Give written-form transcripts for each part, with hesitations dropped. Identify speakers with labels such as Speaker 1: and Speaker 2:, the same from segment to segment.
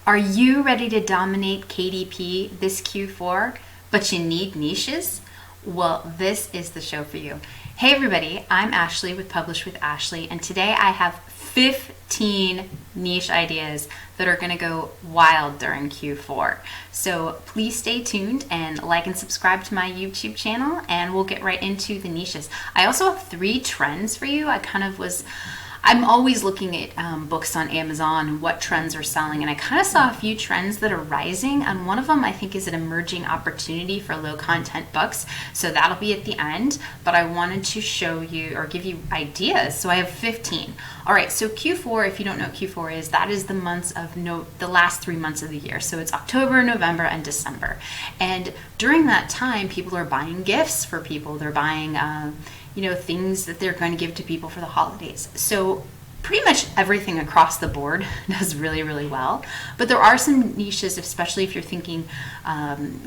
Speaker 1: Are you ready to dominate KDP this Q4, but you need niches? Well, this is the show for you. Hey everybody, I'm Ashley with Publish with Ashley, and today I have 15 niche ideas that are going to go wild during Q4. So please stay tuned and like and subscribe to my YouTube channel, and we'll get right into the niches. I also have 3 trends for you. I'm always looking at books on Amazon and what trends are selling, and I kind of saw a few trends that are rising, and one of them I think is an emerging opportunity for low content books, so that'll be at the end, but I wanted to show you or give you ideas, so I have 15. All right, so Q4, if you don't know what Q4 is, that is the last 3 months of the year, so it's October, November, and December, and during that time, people are buying gifts for people, they're buying things that they're going to give to people for the holidays. So pretty much everything across the board does really, really well. But there are some niches, especially if you're thinking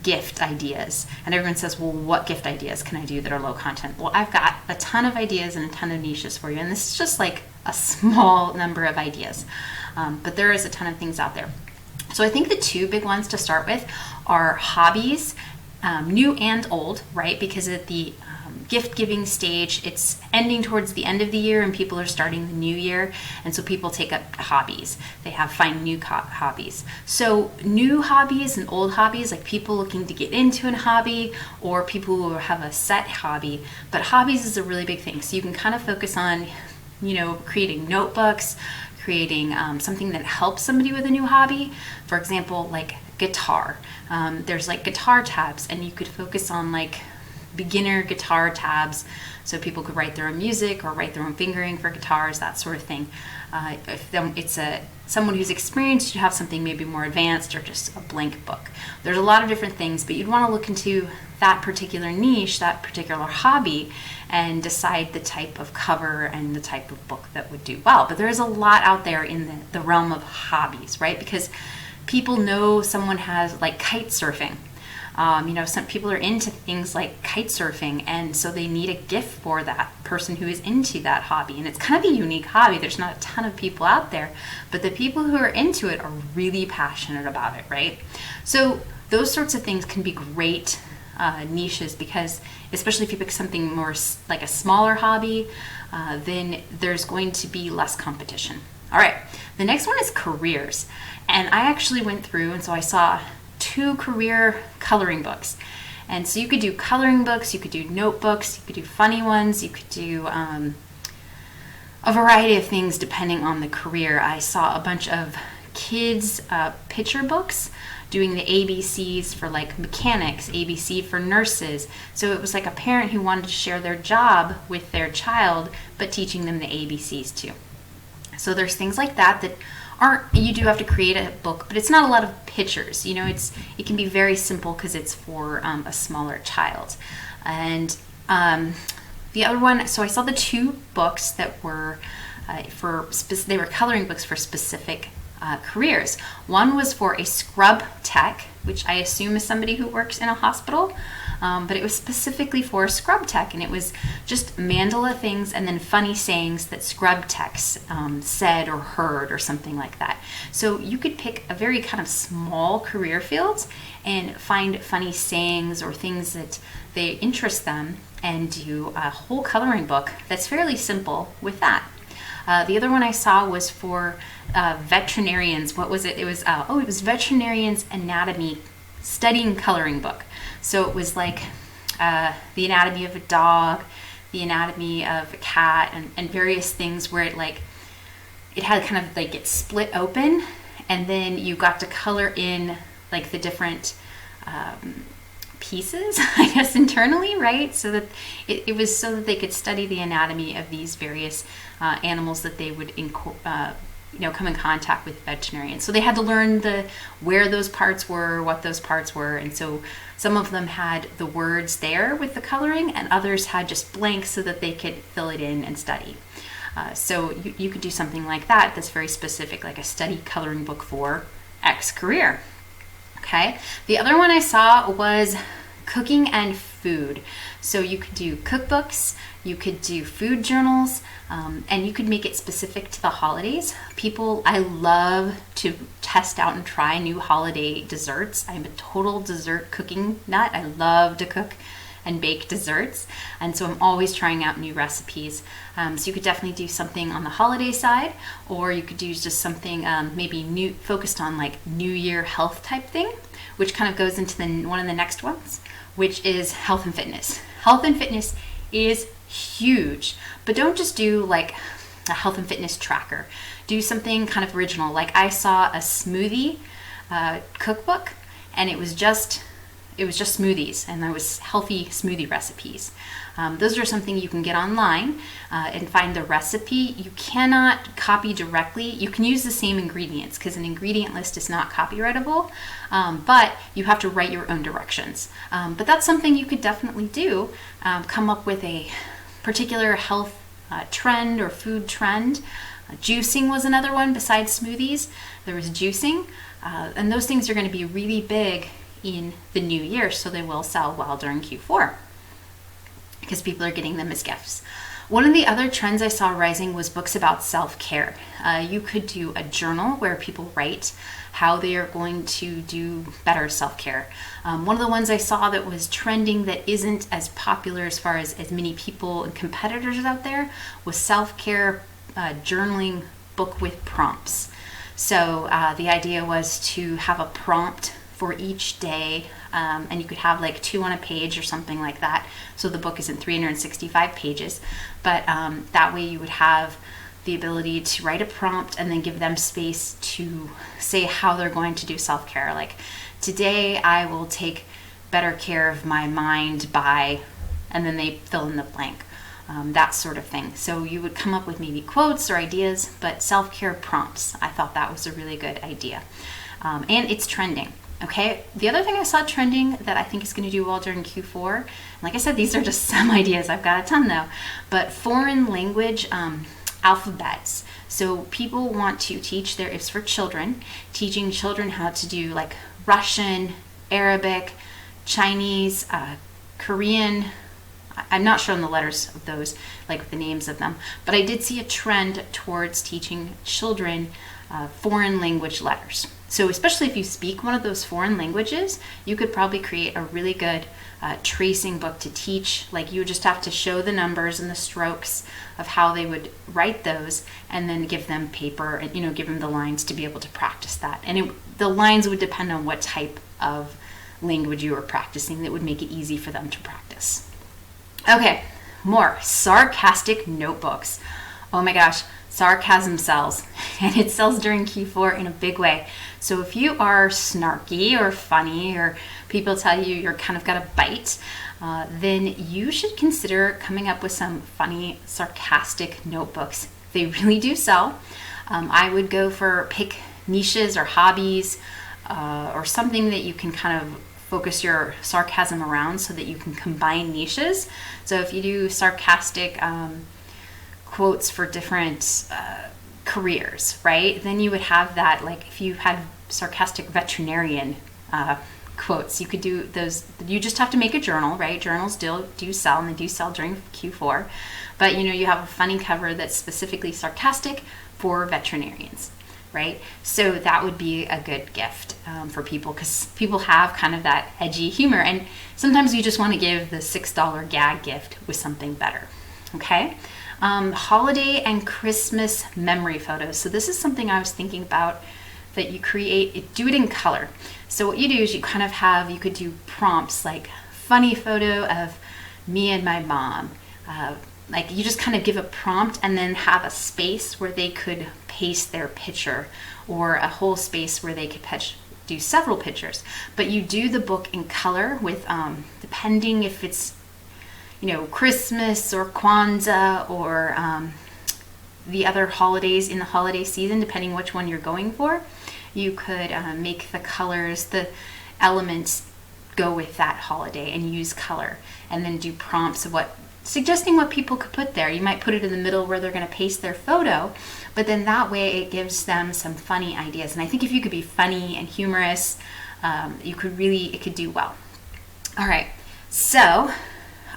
Speaker 1: gift ideas. And everyone says, well, what gift ideas can I do that are low content? Well, I've got a ton of ideas and a ton of niches for you. And this is just like a small number of ideas. But there is a ton of things out there. So I think the 2 big ones to start with are hobbies, new and old, right? Because at the gift giving stage, it's ending towards the end of the year and people are starting the new year, and so people take up hobbies. They find new hobbies. So new hobbies and old hobbies, like people looking to get into a hobby or people who have a set hobby, but hobbies is a really big thing. So you can kind of focus on creating notebooks, creating something that helps somebody with a new hobby. For example, like guitar. There's like guitar tabs, and you could focus on like beginner guitar tabs, so people could write their own music or write their own fingering for guitars, that sort of thing. If it's someone who's experienced, you have something maybe more advanced or just a blank book. There's a lot of different things, but you'd want to look into that particular niche, that particular hobby, and decide the type of cover and the type of book that would do well. But there is a lot out there in the realm of hobbies, right? Because people know someone has like kite surfing. Some people are into things like kite surfing, and so they need a gift for that person who is into that hobby. And it's kind of a unique hobby. There's not a ton of people out there, but the people who are into it are really passionate about it, right? So those sorts of things can be great niches, because especially if you pick something more like a smaller hobby, then there's going to be less competition. All right, the next one is careers. And I actually went through, and so I saw 2 career coloring books. And so you could do coloring books, you could do notebooks, you could do funny ones, you could do a variety of things depending on the career. I saw a bunch of kids picture books doing the ABCs for like mechanics, ABC for nurses. So it was like a parent who wanted to share their job with their child, but teaching them the ABCs too. So there's things like that you do have to create a book, but it's not a lot of pictures. It can be very simple because it's for a smaller child. And the other one, so I saw the 2 books that were they were coloring books for specific careers. One was for a scrub tech, which I assume is somebody who works in a hospital, but it was specifically for scrub tech, and it was just mandala things and then funny sayings that scrub techs said or heard or something like that. So you could pick a very kind of small career field and find funny sayings or things that they interest them, and do a whole coloring book that's fairly simple with that. The other one I saw was for veterinarians. What was it? It was it was veterinarians anatomy studying coloring book. So it was like the anatomy of a dog, the anatomy of a cat, and various things where it had kind of like it split open, and then you got to color in like the different pieces, I guess, internally, right? So that it was so that they could study the anatomy of these various animals that they would come in contact with veterinarians. So they had to learn where those parts were, what those parts were, and so some of them had the words there with the coloring, and others had just blanks so that they could fill it in and study. So you could do something like that that's very specific, like a study coloring book for X career. Okay. The other one I saw was cooking and food. So you could do cookbooks, you could do food journals, and you could make it specific to the holidays. I love to test out and try new holiday desserts. I'm a total dessert cooking nut. I love to cook and bake desserts, and so I'm always trying out new recipes. So you could definitely do something on the holiday side, or you could do just something maybe new, focused on like New Year health type thing, which kind of goes into one of the next ones, which is health and fitness. Health and fitness is huge, but don't just do like a health and fitness tracker. Do something kind of original. Like I saw a smoothie cookbook, and it was just smoothies, and there was healthy smoothie recipes. Those are something you can get online and find the recipe. You cannot copy directly. You can use the same ingredients because an ingredient list is not copyrightable, but you have to write your own directions. But that's something you could definitely do. Come up with a particular health trend or food trend. Juicing was another one besides smoothies. There was juicing, and those things are going to be really big in the new year, so they will sell well during Q4 because people are getting them as gifts. One of the other trends I saw rising was books about self-care. You could do a journal where people write how they are going to do better self-care. One of the ones I saw that was trending that isn't as popular as far as many people and competitors out there was self-care journaling book with prompts. So the idea was to have a prompt for each day, and you could have like 2 on a page or something like that, so the book isn't 365 pages, but that way you would have the ability to write a prompt and then give them space to say how they're going to do self-care. Like, today I will take better care of my mind by, and then they fill in the blank, that sort of thing. So you would come up with maybe quotes or ideas, but self-care prompts. I thought that was a really good idea, and it's trending. Okay, the other thing I saw trending that I think is going to do well during Q4, and like I said, these are just some ideas, I've got a ton though, but foreign language alphabets. So people want to teach it's for children, teaching children how to do like Russian, Arabic, Chinese, Korean. I'm not sure on the letters of those, like the names of them, but I did see a trend towards teaching children foreign language letters. So especially if you speak one of those foreign languages, you could probably create a really good tracing book to teach. Like, you would just have to show the numbers and the strokes of how they would write those, and then give them paper and give them the lines to be able to practice that. And the lines would depend on what type of language you were practicing that would make it easy for them to practice. Okay, more sarcastic notebooks. Oh my gosh, sarcasm sells, and it sells during Q4 in a big way. So if you are snarky or funny, or people tell you you're kind of got a bite, then you should consider coming up with some funny sarcastic notebooks. They really do sell. I would pick niches or hobbies, or something that you can kind of focus your sarcasm around so that you can combine niches. So if you do sarcastic quotes for different careers, right? Then you would have that, like if you had sarcastic veterinarian quotes, you could do those. You just have to make a journal, right? Journals do sell, and they do sell during Q4. But you have a funny cover that's specifically sarcastic for veterinarians, right? So that would be a good gift for people, because people have kind of that edgy humor, and sometimes you just want to give the $6 gag gift with something better, okay? Holiday and Christmas memory photos. So this is something I was thinking about, that you do it in color. So what you do is you could do prompts like funny photo of me and my mom. Like, you just kind of give a prompt and then have a space where they could paste their picture, or a whole space where they could do several pictures. But you do the book in color with, depending if it's Christmas or Kwanzaa or the other holidays in the holiday season, depending which one you're going for, you could make the colors, the elements go with that holiday, and use color, and then do prompts of suggesting what people could put there. You might put it in the middle where they're going to paste their photo, but then that way it gives them some funny ideas. And I think if you could be funny and humorous, it could do well. All right. So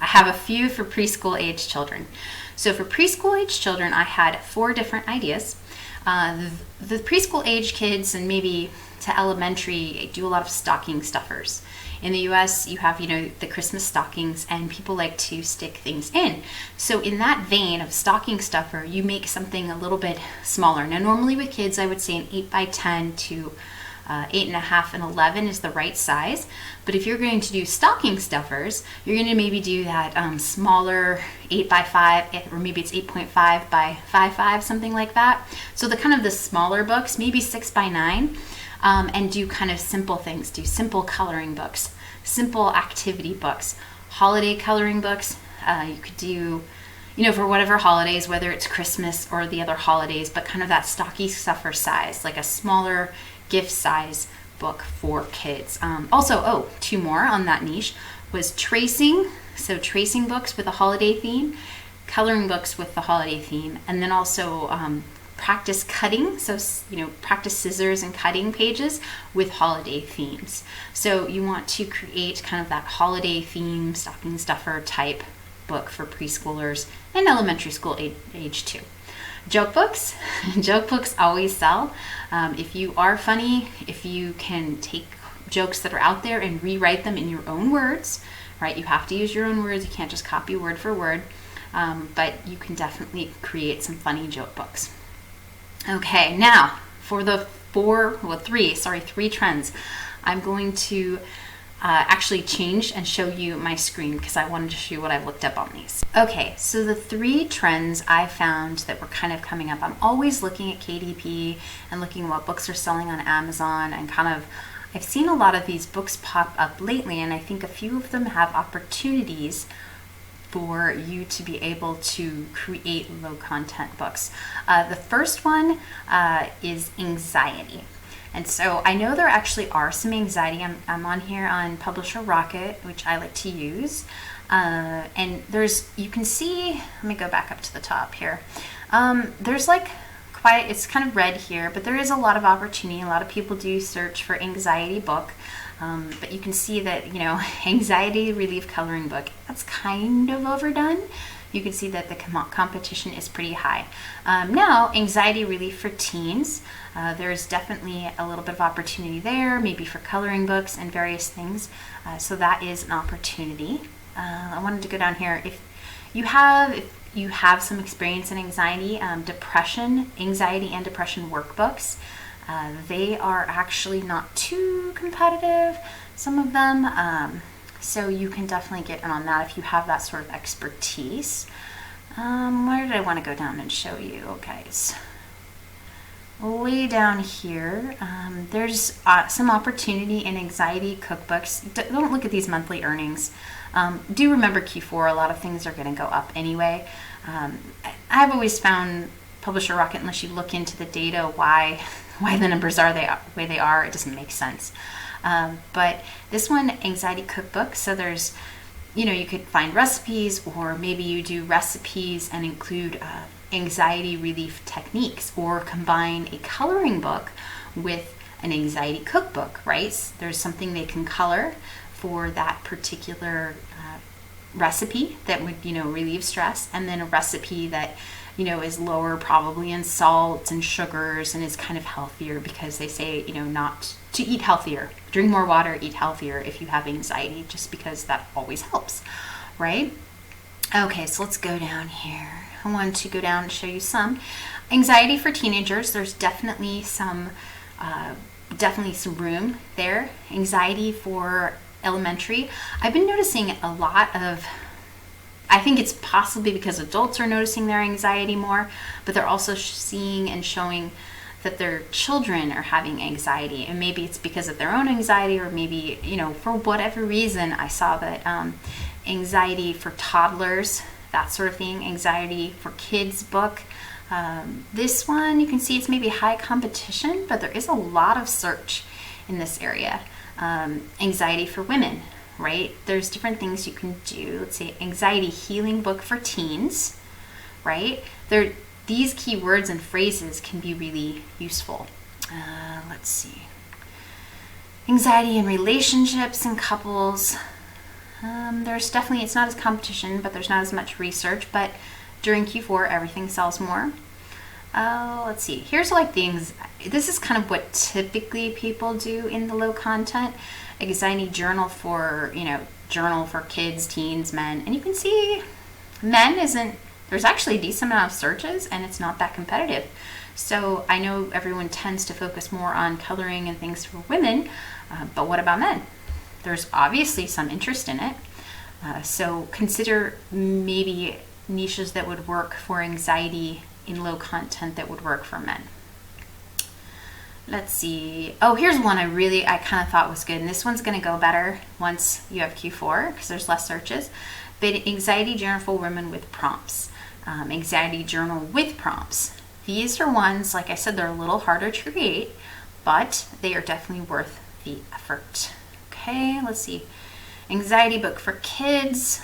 Speaker 1: I have a few for preschool age children. So for preschool age children, I had 4 different ideas. The preschool age kids and maybe to elementary do a lot of stocking stuffers. In the US, you have, the Christmas stockings, and people like to stick things in. So in that vein of stocking stuffer, you make something a little bit smaller. Now, normally with kids, I would say an 8 by 10 to 8.5 and 11 is the right size. But if you're going to do stocking stuffers, you're going to maybe do that smaller 8 by 5, or maybe it's 8.5 by 5.5, something like that. So the kind of the smaller books, maybe 6 by 9. And do kind of simple things, do simple coloring books, simple activity books, holiday coloring books. You could do, for whatever holidays, whether it's Christmas or the other holidays, but kind of that stocking stuffer size, like a smaller gift size book for kids. Also, 2 more on that niche was tracing. So tracing books with a holiday theme, coloring books with the holiday theme, and then also practice cutting, so practice scissors and cutting pages with holiday themes. So you want to create kind of that holiday theme stocking stuffer type book for preschoolers and elementary school age 2. Joke books. Joke books always sell. If you are funny, if you can take jokes that are out there and rewrite them in your own words, right? You have to use your own words. You can't just copy word for word, but you can definitely create some funny joke books. Okay, now for the 3 trends, I'm going to actually change and show you my screen because I wanted to show you what I've looked up on these. Okay, so the 3 trends I found that were kind of coming up. I'm always looking at KDP and looking at what books are selling on Amazon, and I've seen a lot of these books pop up lately, and I think a few of them have opportunities for you to be able to create low content books. The first one is anxiety. And so I know there actually are some anxiety. I'm on here on Publisher Rocket, which I like to use. And you can see, let me go back up to the top here. There's it's kind of red here, but there is a lot of opportunity. A lot of people do search for anxiety book. But you can see that, anxiety relief coloring book, that's kind of overdone. You can see that the competition is pretty high. Now, anxiety relief for teens, there's definitely a little bit of opportunity there, maybe for coloring books and various things. So that is an opportunity. I wanted to go down here. If you have some experience in anxiety and depression workbooks, they are actually not too competitive, some of them, so you can definitely get in on that if you have that sort of expertise. Where did I want to go down and show you, guys? Way down here, there's some opportunity in anxiety cookbooks. Don't look at these monthly earnings. Do remember Q4, a lot of things are going to go up anyway. I've always found Publisher Rocket, unless you look into the data, why the numbers are the way they are, it doesn't make sense. But this one, anxiety cookbook, so there's, you could find recipes, or maybe you do recipes and include anxiety relief techniques, or combine a coloring book with an anxiety cookbook, right? There's something they can color for that particular recipe that would, relieve stress, and then a recipe that is lower probably in salt and sugars and is kind of healthier, because they say, not to eat healthier, drink more water, eat healthier if you have anxiety, just because that always helps, right? Okay, so let's go down here. I wanted to go down and show you some anxiety for teenagers. There's definitely some room there. Anxiety for elementary. I've been noticing a lot of, I think it's possibly because adults are noticing their anxiety more, but they're also seeing and showing that their children are having anxiety, and maybe it's because of their own anxiety, or maybe, for whatever reason. I saw that anxiety for toddlers, that sort of thing, anxiety for kids book. This one, you can see it's maybe high competition, but there is a lot of search in this area. Anxiety for women, right? There's different things you can do. Let's say anxiety healing book for teens, right? These keywords and phrases can be really useful. Let's see. Anxiety in relationships and couples. There's definitely, it's not as competition, but there's not as much research. But during Q4, everything sells more. Let's see. Here's like things. This is kind of what typically people do in the low content anxiety journal for, journal for kids, teens, men. And you can see men isn't, there's actually a decent amount of searches and it's not that competitive. So I know everyone tends to focus more on coloring and things for women, but what about men? There's obviously some interest in it. So consider maybe niches that would work for anxiety in low content that would work for men. Let's see. Oh, here's one I kind of thought was good. And this one's going to go better once you have Q4 because there's less searches. But anxiety journal for women with prompts. Anxiety journal with prompts. These are ones, like I said, they're a little harder to create, but they are definitely worth the effort. Okay, let's see. Anxiety book for kids.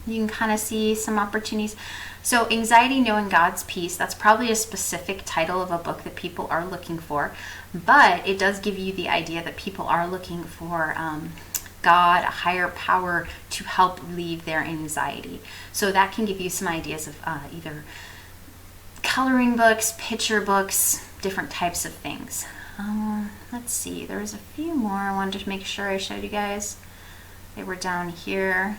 Speaker 1: You can kind of see some opportunities. So Anxiety Knowing God's Peace, that's probably a specific title of a book that people are looking for, but it does give you the idea that people are looking for God, a higher power to help relieve their anxiety. So that can give you some ideas of either coloring books, picture books, different types of things. Let's see, there's a few more I wanted to make sure I showed you guys. They were down here.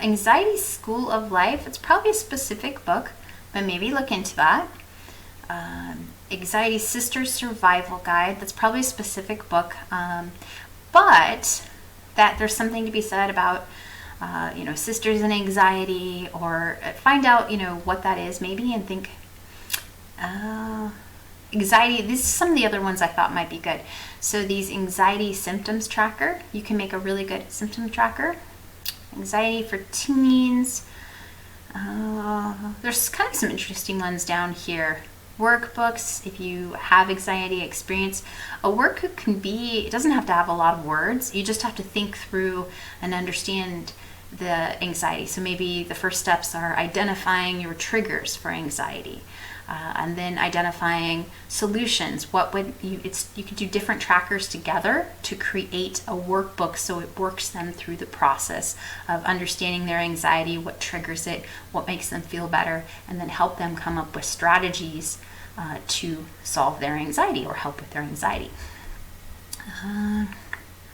Speaker 1: Anxiety School of Life, it's probably a specific book, but maybe look into that. Anxiety Sister Survival Guide, that's probably a specific book, but that there's something to be said about sisters in anxiety, or find out what that is maybe and think anxiety. These are some of the other ones I thought might be good. So these anxiety symptoms tracker, you can make a really good symptom tracker. Anxiety for teens. There's kind of some interesting ones down here. Workbooks, if you have anxiety experience. A workbook can be, it doesn't have to have a lot of words. You just have to think through and understand the anxiety. So maybe the first steps are identifying your triggers for anxiety. And then identifying solutions. You could do different trackers together to create a workbook so it works them through the process of understanding their anxiety, what triggers it, what makes them feel better, and then help them come up with strategies to solve their anxiety or help with their anxiety. All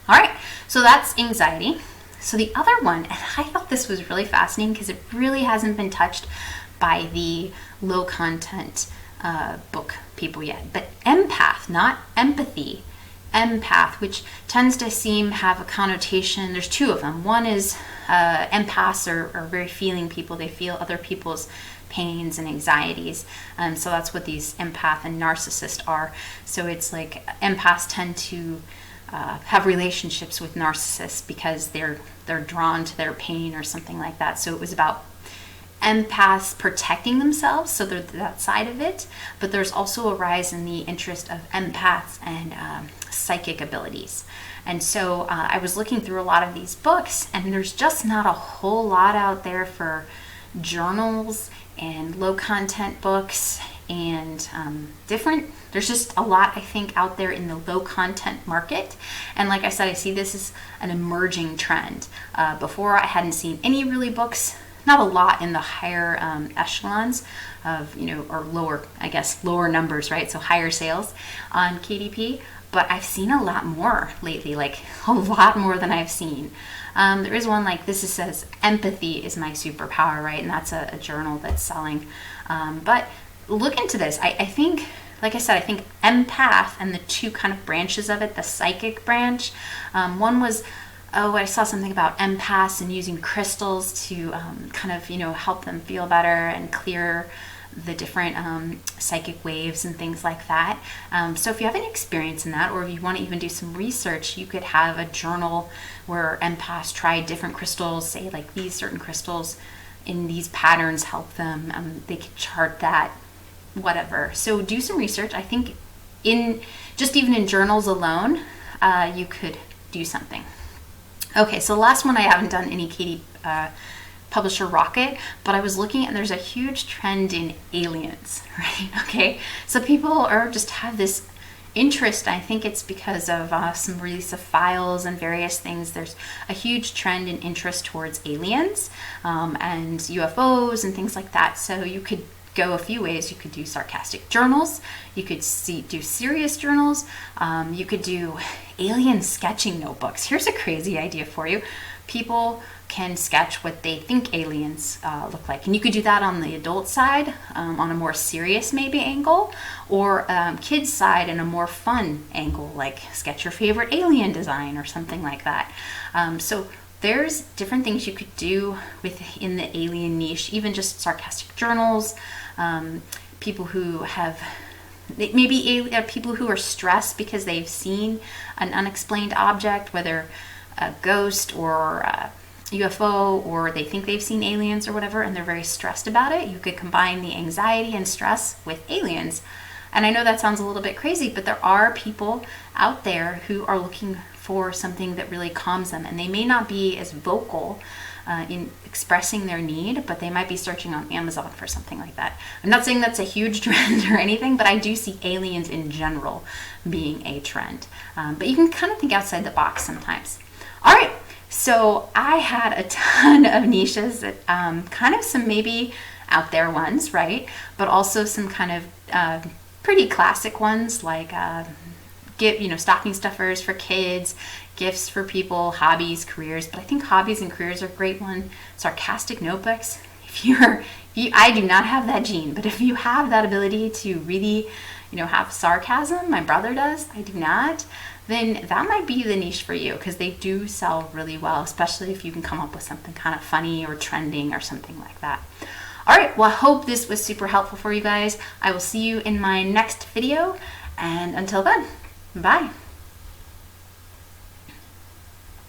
Speaker 1: right, so that's anxiety. So the other one, and I thought this was really fascinating because it really hasn't been touched by the low content book people yet, but empath, not empathy, empath, which tends to have a connotation. There's two of them. One is empaths are very feeling people. They feel other people's pains and anxieties. So that's what these empath and narcissist are. So it's like empaths tend to have relationships with narcissists because they're drawn to their pain or something like that. So it was about empaths protecting themselves, so there's that side of it, but there's also a rise in the interest of empaths and psychic abilities. And so I was looking through a lot of these books, and there's just not a whole lot out there for journals and low content books and there's just a lot, I think, out there in the low content market. And like I said, I see this as an emerging trend. Before, I hadn't seen any really books, not a lot in the higher echelons of, or lower numbers, right? So higher sales on KDP, but I've seen a lot more lately, like a lot more than I've seen. There is one like this, it says empathy is my superpower, right? And that's a journal that's selling. But look into this. I think, like I said, I think empath and the two kind of branches of it, the psychic branch, one was, I saw something about empaths and using crystals to kind of, help them feel better and clear the different psychic waves and things like that. So if you have any experience in that, or if you want to even do some research, you could have a journal where empaths try different crystals, say like these certain crystals in these patterns help them. They could chart that, whatever. So do some research. I think even in journals alone, you could do something. Okay, so the last one, I haven't done any KD publisher rocket, but I was looking and there's a huge trend in aliens, right? Okay, so people just have this interest. I think it's because of some release of files and various things. There's a huge trend in interest towards aliens and UFOs and things like that. So you could go a few ways. You could do sarcastic journals. You could do serious journals. You could do alien sketching notebooks. Here's a crazy idea for you. People can sketch what they think aliens look like. And you could do that on the adult side, on a more serious maybe angle, or kids side in a more fun angle, like sketch your favorite alien design or something like that. So there's different things you could do within the alien niche, even just sarcastic journals, people who have maybe people who are stressed because they've seen an unexplained object, whether a ghost or a UFO, or they think they've seen aliens or whatever, and they're very stressed about it. You could combine the anxiety and stress with aliens. And I know that sounds a little bit crazy, but there are people out there who are looking for something that really calms them, and they may not be as vocal in expressing their need, but they might be searching on Amazon for something like that. I'm not saying that's a huge trend or anything, but I do see aliens in general being a trend. But you can kind of think outside the box sometimes. All right, so I had a ton of niches that kind of some maybe out there ones, right? But also some kind of pretty classic ones like stocking stuffers for kids, gifts for people, hobbies, careers. But I think hobbies and careers are a great one. Sarcastic notebooks. I do not have that gene, but if you have that ability to really, have sarcasm, my brother does, I do not, then that might be the niche for you, because they do sell really well, especially if you can come up with something kind of funny or trending or something like that. All right, well, I hope this was super helpful for you guys. I will see you in my next video, and until then, bye.